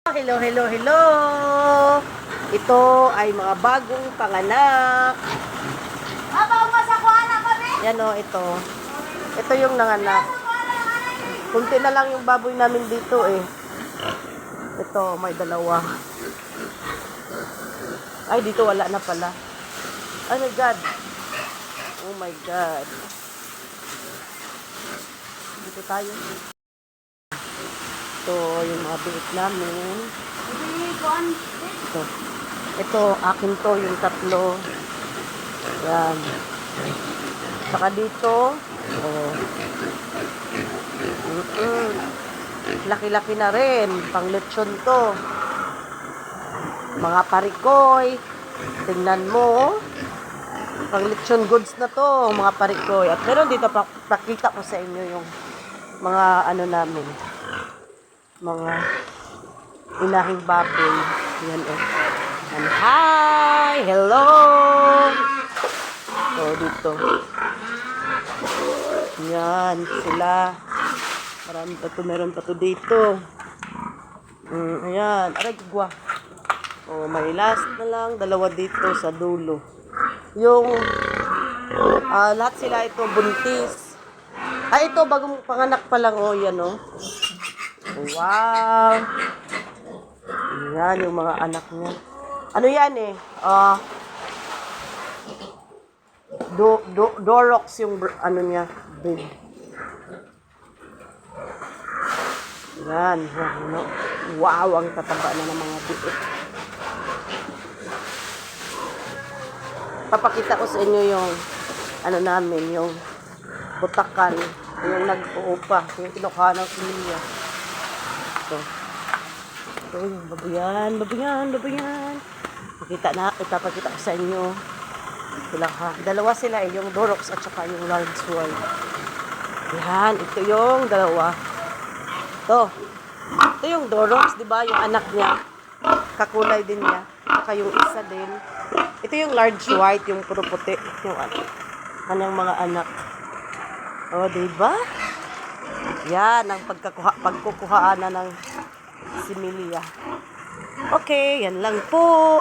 Hello, hello, hello! Ito ay mga bagong panganak. Yan o, ito. Ito yung nanganak. Kunti na lang yung baboy namin dito eh. Ito, may dalawa. Ay, dito wala na pala. Oh my God. Oh my God. Dito tayo. Ito, yung mga biik namin. Ito. Ito, akin to, yung tatlo. Yan. Saka dito. Oh. Laki-laki na rin. Pang lechon to. Mga parikoy. Tingnan mo. Pang lechon goods na to. Mga parikoy. At meron dito, pakita ko sa inyo yung mga ano namin. Mga inahing baboy. Yan o. And hi! Hello! So, dito. Yan, sila. Marami pa to, meron pa to dito. Ayan, aray, gwa. O, may last na lang, dalawa dito sa dulo. Yung, lahat sila ito, buntis. Ay, ito, bagong panganak pa lang, o, yan, o. Wow! Yan, yung mga anak niya. Ano yan, eh? Dorox yung ano niya, breed. Yan, ano. Wow, ang tataba na ng mga biik. Papakita ko sa inyo yung ano namin, yung butakan, yung nag-uupa, yung kinukuha ng similya. Ito. Ito yung babuyan. Ipapakita ko sa inyo. Sila ha. Dalawa sila eh, yung Dorox at saka yung large one. Yan, ito yung dalawa. Ito yung Dorox, di ba? Yung anak niya. Kakulay din niya. Saka yung isa din. Ito yung large white, yung puro puti. Yung kanyang mga anak. O, di ba? Yan, ang pagkukuhaan na ng similya. Okay, yan lang po.